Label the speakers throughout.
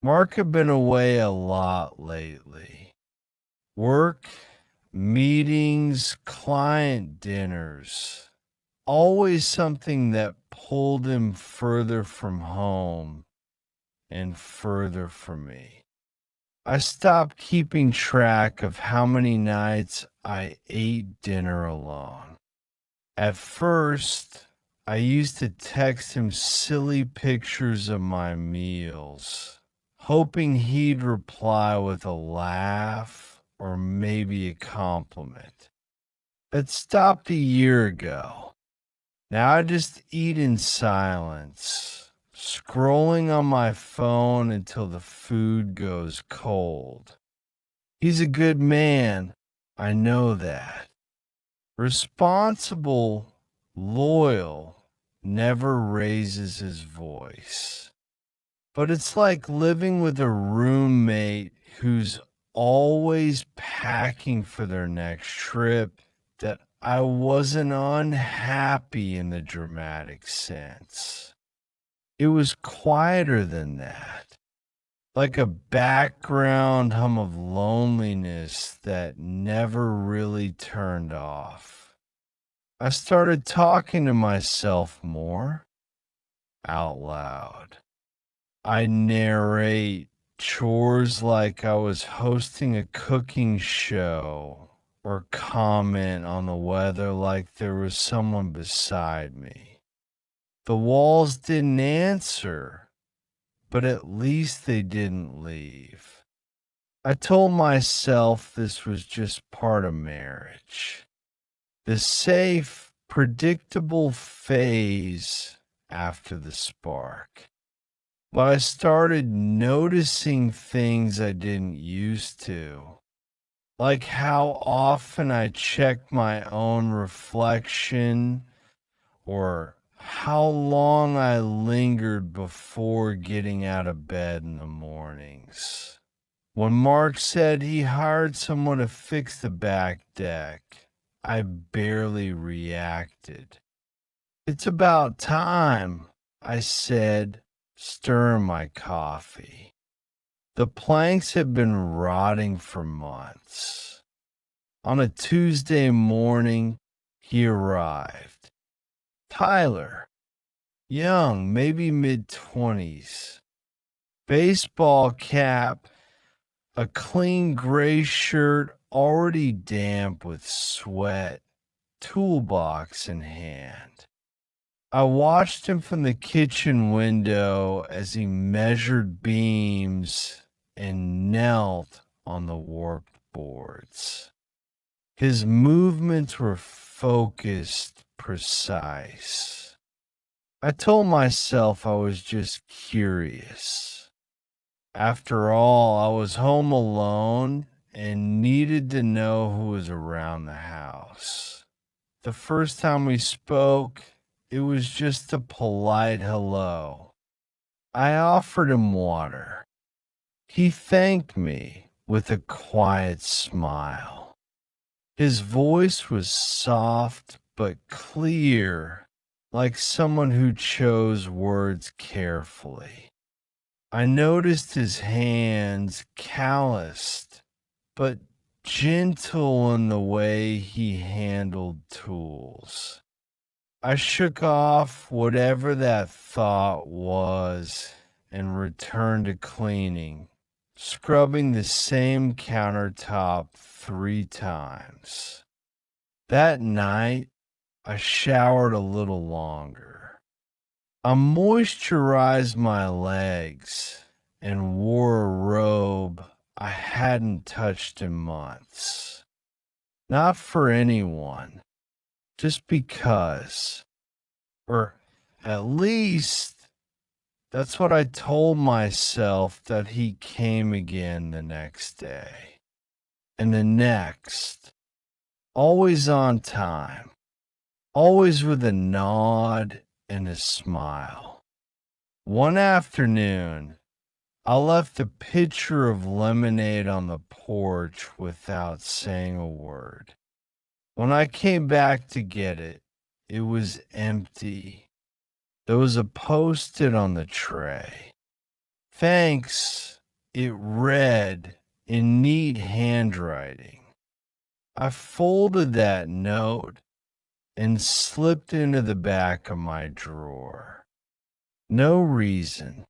Speaker 1: Mark had been away a lot lately. Work, meetings, client dinners. Always something that pulled him further from home and further from me. I stopped keeping track of how many nights I ate dinner alone. At first, I used to text him silly pictures of my meals, hoping he'd reply with a laugh or maybe a compliment. It stopped a year ago. Now I just eat in silence, scrolling on my phone until the food goes cold. He's a good man, I know that. Responsible, loyal, never raises his voice. But it's like living with a roommate who's always packing for their next trip, that I wasn't unhappy in the dramatic sense. It was quieter than that, like a background hum of loneliness that never really turned off. I started talking to myself more out loud. I narrate chores like I was hosting a cooking show, or comment on the weather like there was someone beside me. The walls didn't answer, but at least they didn't leave. I told myself this was just part of marriage. The safe, predictable phase after the spark. But I started noticing things I didn't used to, like how often I checked my own reflection, or how long I lingered before getting out of bed in the mornings. When Mark said he hired someone to fix the back deck, I barely reacted. "It's about time," I said, stirring my coffee. The planks had been rotting for months. On a Tuesday morning, he arrived. Tyler, young, maybe mid-20s, baseball cap, a clean gray shirt already damp with sweat, toolbox in hand. I watched him from the kitchen window as he measured beams and knelt on the warped boards. His movements were focused, precise. I told myself I was just curious. After all, I was home alone and needed to know who was around the house. The first time we spoke, it was just a polite hello. I offered him water. He thanked me with a quiet smile. His voice was soft but clear, like someone who chose words carefully. I noticed his hands, calloused but gentle in the way he handled tools. I shook off whatever that thought was and returned to cleaning, scrubbing the same countertop 3 times. That night, I showered a little longer. I moisturized my legs and wore a robe I hadn't touched in months. Not for anyone, just because. Or at least that's what I told myself, that he came again the next day. And the next. Always on time. Always with a nod and a smile. One afternoon, I left a pitcher of lemonade on the porch without saying a word. When I came back to get it, it was empty. There was a post-it on the tray. "Thanks, It read in neat handwriting. I folded that note and slipped into the back of my drawer. No reason.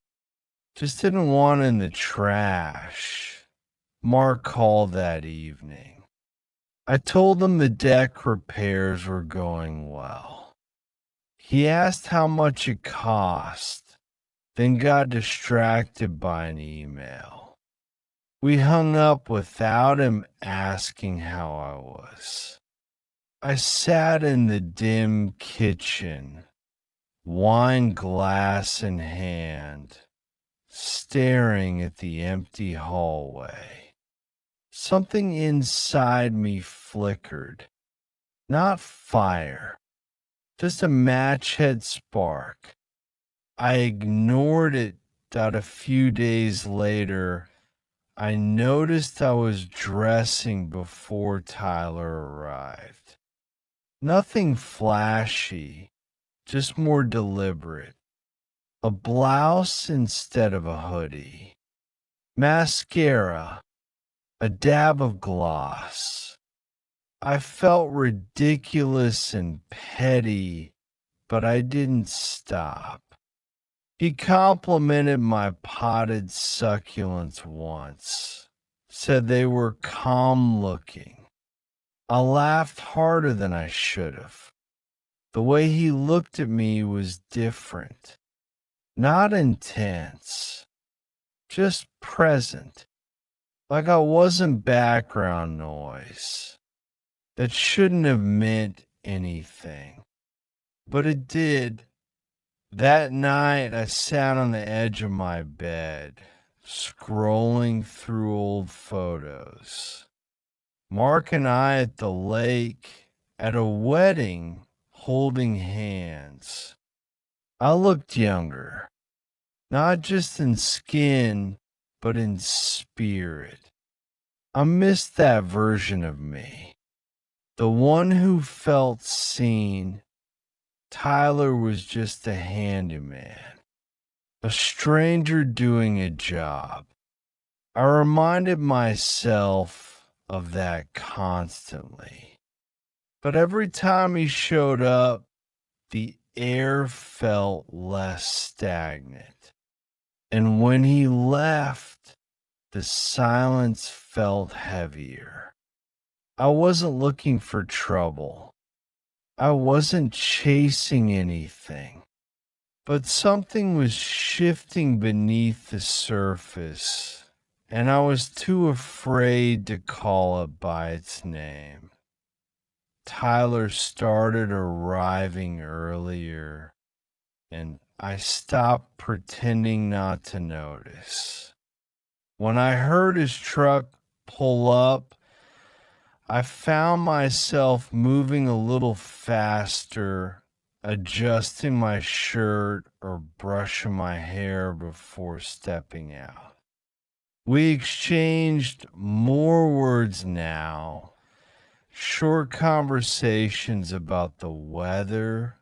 Speaker 1: Just didn't want it in the trash. Mark called that evening. I told him the deck repairs were going well. He asked how much it cost, then got distracted by an email. We hung up without him asking how I was. I sat in the dim kitchen, wine glass in hand, staring at the empty hallway. Something inside me flickered. Not fire, just a match head spark. I ignored it that a few days later, I noticed I was dressing before Tyler arrived. Nothing flashy, just more deliberate. A blouse instead of a hoodie. Mascara, a dab of gloss. I felt ridiculous and petty, but I didn't stop. He complimented my potted succulents once, said they were calm looking. I laughed harder than I should have. The way he looked at me was different, not intense, just present, like I wasn't background noise. That shouldn't have meant anything, but it did. That night, I sat on the edge of my bed, scrolling through old photos. Mark and I at the lake, at a wedding, holding hands. I looked younger, not just in skin, but in spirit. I missed that version of me, the one who felt seen. Tyler was just a handyman, a stranger doing a job. I reminded myself of that constantly. But every time he showed up, the air felt less stagnant. And when he left, the silence felt heavier. I wasn't looking for trouble. I wasn't chasing anything, but something was shifting beneath the surface, and I was too afraid to call it by its name. Tyler started arriving earlier, and I stopped pretending not to notice. When I heard his truck pull up, I found myself moving a little faster, adjusting my shirt or brushing my hair before stepping out. We exchanged more words now, short conversations about the weather,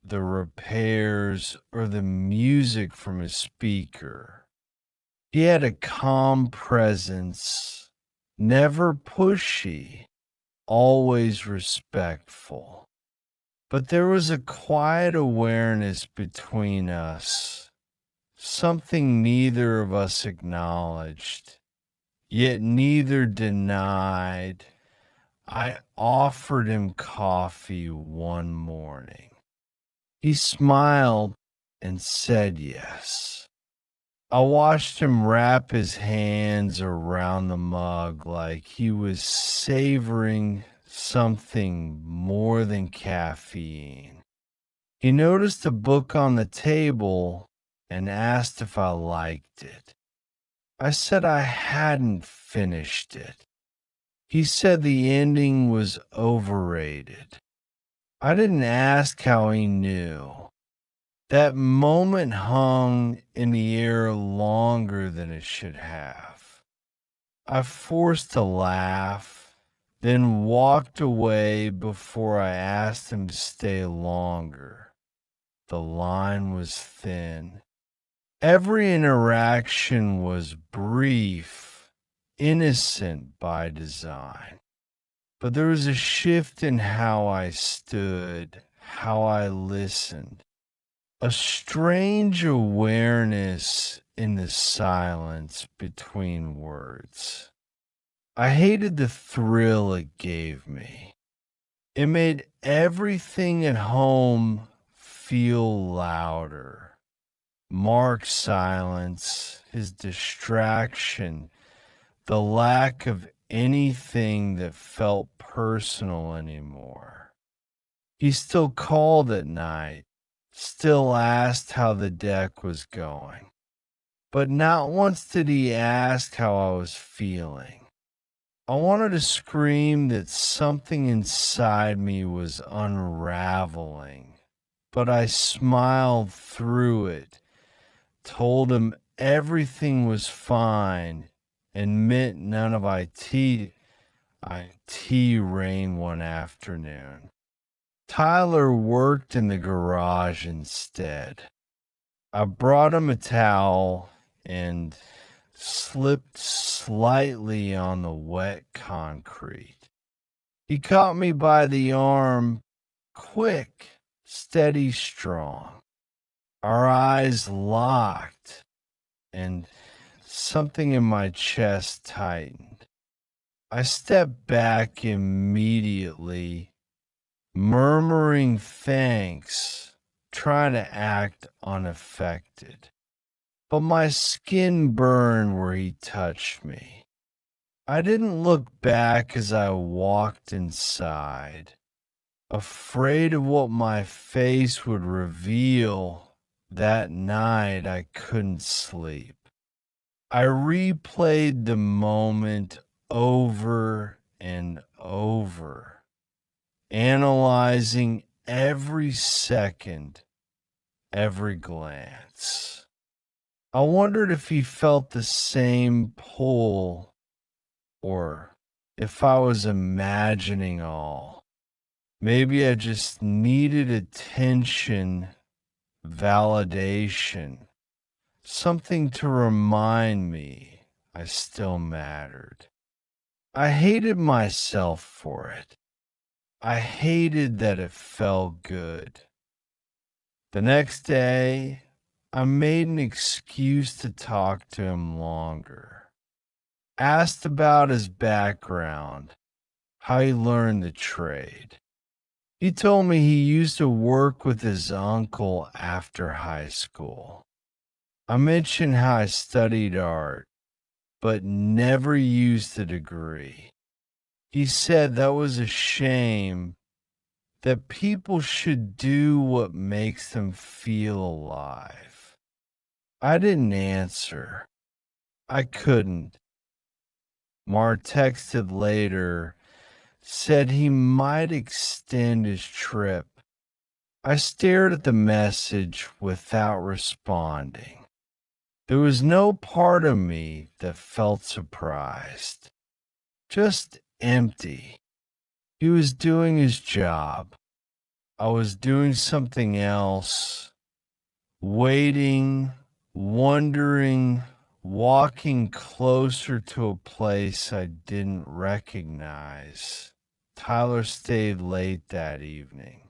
Speaker 1: the repairs, or the music from his speaker. He had a calm presence, never pushy, always respectful. But there was a quiet awareness between us, something neither of us acknowledged, yet neither denied. I offered him coffee one morning. He smiled and said yes. I watched him wrap his hands around the mug like he was savoring something more than caffeine. He noticed a book on the table and asked if I liked it. I said I hadn't finished it. He said the ending was overrated. I didn't ask how he knew. That moment hung in the air longer than it should have. I forced a laugh, then walked away before I asked him to stay longer. The line was thin. Every interaction was brief, innocent by design. But there was a shift in how I stood, how I listened, a strange awareness in the silence between words. I hated the thrill it gave me. It made everything at home feel louder. Mark's silence, his distraction, the lack of anything that felt personal anymore. He still called at night, still asked how the deck was going, but not once did he ask how I was feeling. I wanted to scream that something inside me was unraveling, but I smiled through it, told him everything was fine, and meant none of IT rain one afternoon. Tyler worked in the garage instead. I brought him a towel and slipped slightly on the wet concrete. He caught me by the arm, quick, steady, strong. Our eyes locked, and something in my chest tightened. I stepped back immediately, murmuring thanks, trying to act unaffected. But my skin burned where he touched me. I didn't look back as I walked inside, afraid of what my face would reveal. That night I couldn't sleep. I replayed the moment over and over, analyzing every second, every glance. I wondered if he felt the same pull, or if I was imagining all. Maybe I just needed attention, validation, something to remind me I still mattered. I hated myself for it. I hated that it felt good. The next day, I made an excuse to talk to him longer. Asked about his background, how he learned the trade. He told me he used to work with his uncle after high school. I mentioned how I studied art, but never used the degree. He said that was a shame, that people should do what makes them feel alive. I didn't answer. I couldn't. Mar texted later, said he might extend his trip. I stared at the message without responding. There was no part of me that felt surprised, just empty. He was doing his job. I was doing something else, waiting, wondering, walking closer to a place I didn't recognize. Tyler stayed late that evening.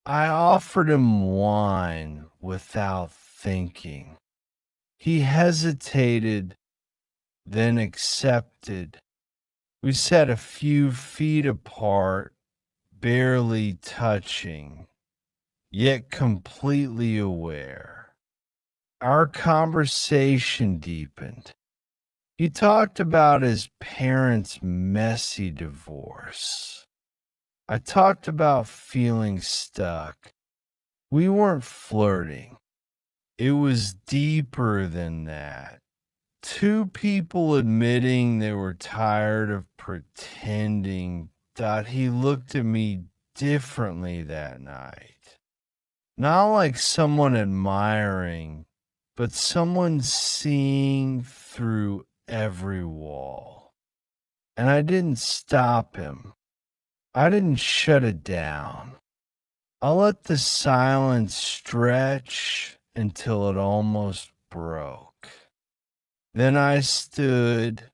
Speaker 1: I offered him wine without thinking. He hesitated, then accepted. We sat a few feet apart, barely touching, yet completely aware. Our conversation deepened. He talked about his parents' messy divorce. I talked about feeling stuck. We weren't flirting. It was deeper than that. Two people admitting they were tired of pretending. Thought he looked at me differently that night. Not like someone admiring, but someone seeing through every wall. And I didn't stop him. I didn't shut it down. I let the silence stretch until it almost broke. Then I stood,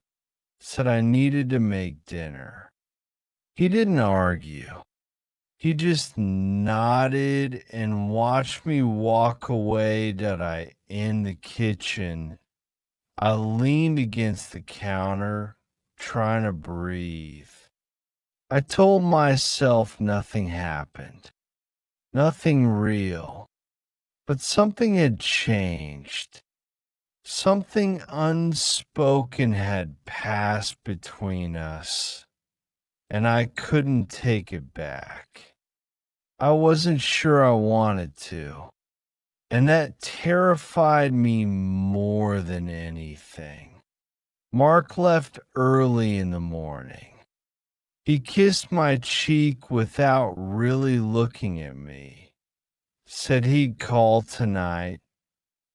Speaker 1: said I needed to make dinner. He didn't argue. He just nodded and watched me walk away that I in the kitchen. I leaned against the counter, trying to breathe. I told myself nothing happened, nothing real, but something had changed. Something unspoken had passed between us, and I couldn't take it back. I wasn't sure I wanted to, and that terrified me more than anything. Mark left early in the morning. He kissed my cheek without really looking at me, said he'd call tonight,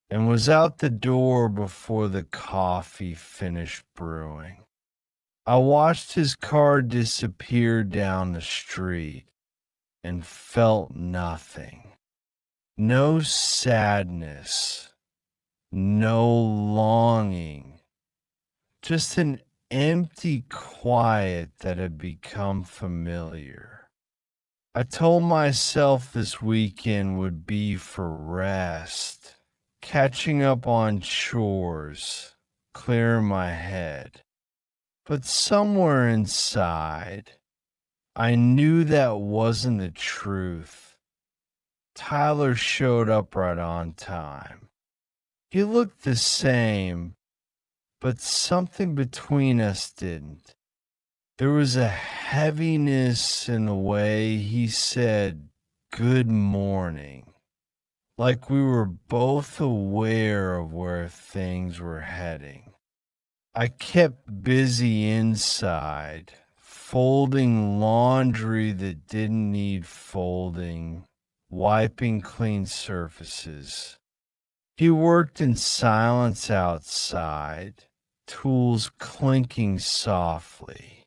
Speaker 1: and was out the door before the coffee finished brewing. I watched his car disappear down the street and felt nothing. No sadness, no longing, just an empty quiet that had become familiar. I told myself this weekend would be for rest, catching up on chores, clear my head. But somewhere inside, I knew that wasn't the truth. Tyler showed up right on time. He looked the same, but something between us didn't. There was a heaviness in the way he said, "Good morning," like we were both aware of where things were heading. I kept busy inside, folding laundry that didn't need folding, wiping clean surfaces. He worked in silence outside, tools clinking softly.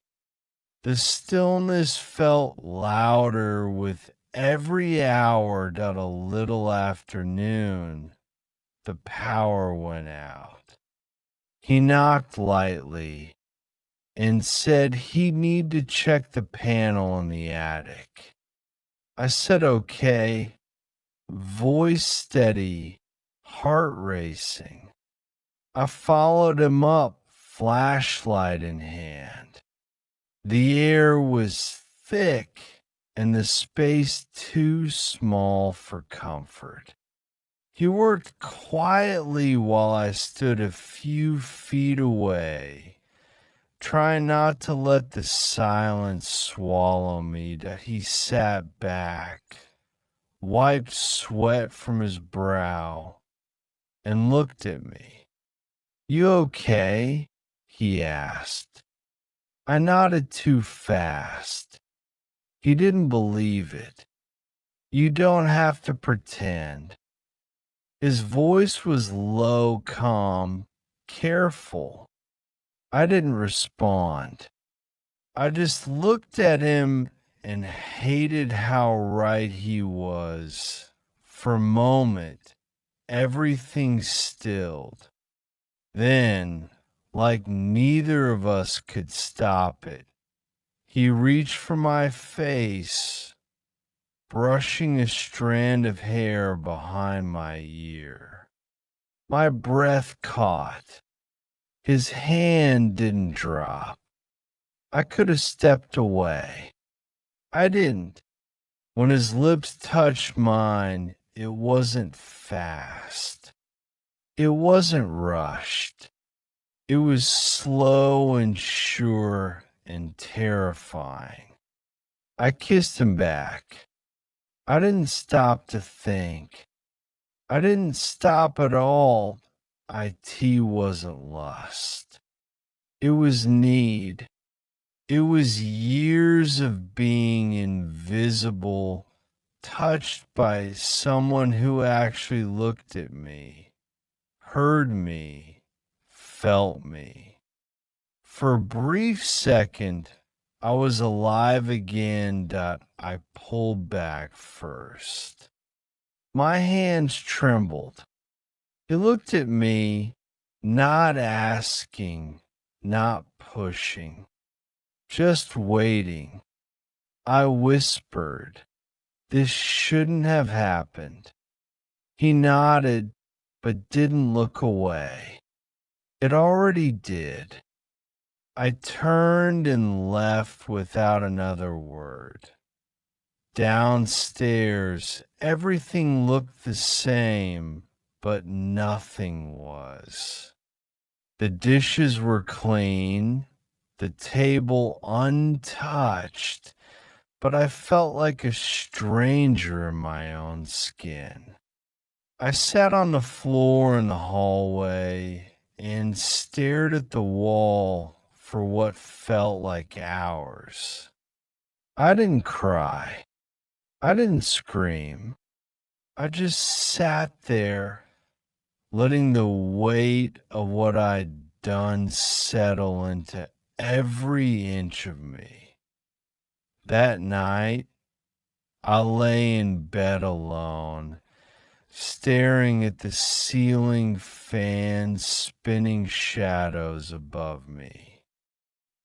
Speaker 1: The stillness felt louder with every hour that a little afternoon the power went out. He knocked lightly and said he'd need to check the panel in the attic. I said okay, voice steady, heart racing. I followed him up, flashlight in hand. The air was thick and the space too small for comfort. He worked quietly while I stood a few feet away, trying not to let the silence swallow me. That he sat back, wiped sweat from his brow, and looked at me. "You okay?" he asked. I nodded too fast. He didn't believe it. "You don't have to pretend." His voice was low, calm, careful. I didn't respond. I just looked at him and hated how right he was. For a moment, everything stilled. Then, like neither of us could stop it, he reached for my face, brushing a strand of hair behind my ear. My breath caught. His hand didn't drop. I could have stepped away. I didn't. When his lips touched mine, it wasn't fast. It wasn't rushed. It was slow and sure and terrifying. I kissed him back. I didn't stop to think. I didn't stop at all. It wasn't lust. It was need. It was years of being invisible, touched by someone who actually looked at me, heard me, felt me. For a brief second, I was alive again. I pulled back first. My hands trembled. He looked at me, not asking, not pushing, just waiting. I whispered, "This shouldn't have happened." He nodded, but didn't look away. It already did. I turned and left without another word. Downstairs, everything looked the same, but nothing was. The dishes were clean, the table untouched, but I felt like a stranger in my own skin. I sat on the floor in the hallway and stared at the wall for what felt like hours. I didn't cry. I didn't scream. I just sat there, letting the weight of what I'd done settle into every inch of me. That night, I lay in bed alone, staring at the ceiling fan spinning shadows above me.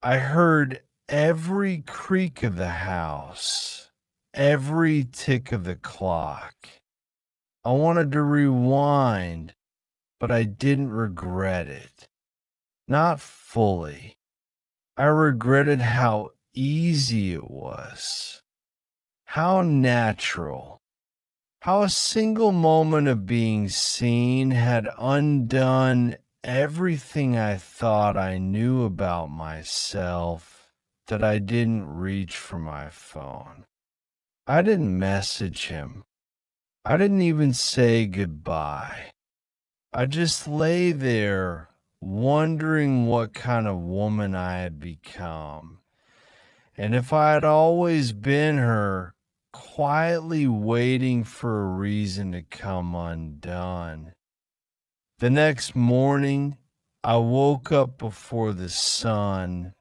Speaker 1: I heard every creak of the house, every tick of the clock. I wanted to rewind, but I didn't regret it. Not fully. I regretted how easy it was, how natural, how a single moment of being seen had undone everything I thought I knew about myself that I didn't reach for my phone. I didn't message him. I didn't even say goodbye. I just lay there wondering what kind of woman I had become, and if I had always been her, quietly waiting for a reason to come undone. The next morning, I woke up before the sun,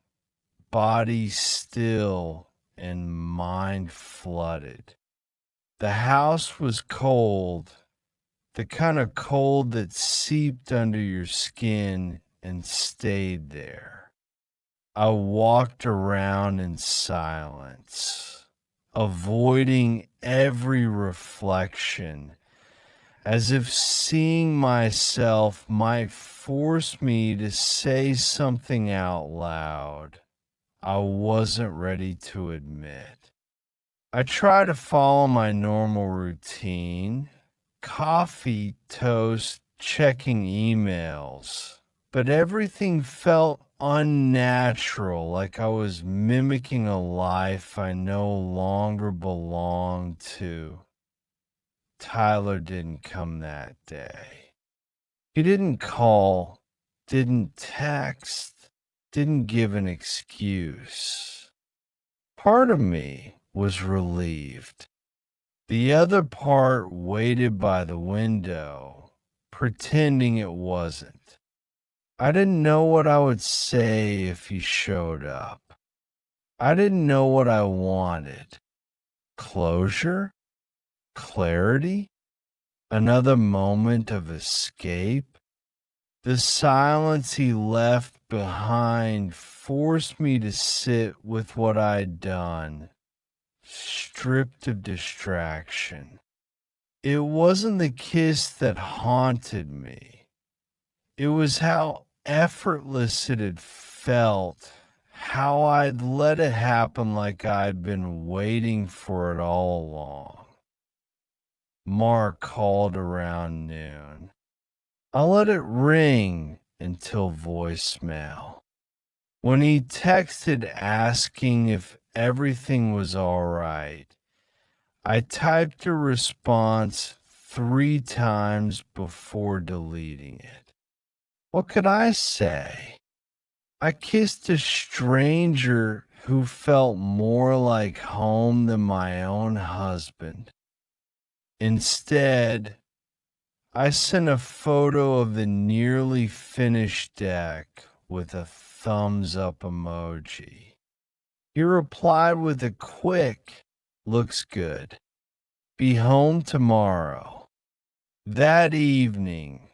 Speaker 1: body still and mind flooded. The house was cold, the kind of cold that seeped under your skin and stayed there. I walked around in silence, avoiding every reflection, as if seeing myself might force me to say something out loud I wasn't ready to admit. I try to follow my normal routine: coffee, toast, checking emails. But everything felt unnatural, like I was mimicking a life I no longer belonged to. Tyler didn't come that day. He didn't call, didn't text, didn't give an excuse. Part of me was relieved. The other part waited by the window, pretending it wasn't. I didn't know what I would say if he showed up. I didn't know what I wanted. Closure? Clarity? Another moment of escape? The silence he left behind forced me to sit with what I'd done, stripped of distraction. It wasn't the kiss that haunted me. It was how effortless it had felt, how I'd let it happen like I'd been waiting for it all along. Mark called around noon. I let it ring until voicemail. When he texted asking if everything was all right, I typed a response 3 times before deleting it. What could I say? I kissed a stranger who felt more like home than my own husband. Instead, I sent a photo of the nearly finished deck with a thumbs up emoji. He replied with a quick, "Looks good. Be home tomorrow." That evening,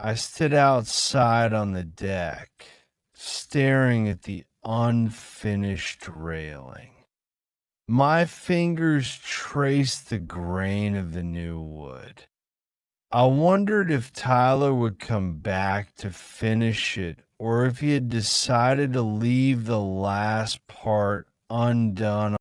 Speaker 1: I stood outside on the deck, staring at the unfinished railing. My fingers traced the grain of the new wood. I wondered if Tyler would come back to finish it, or if he had decided to leave the last part undone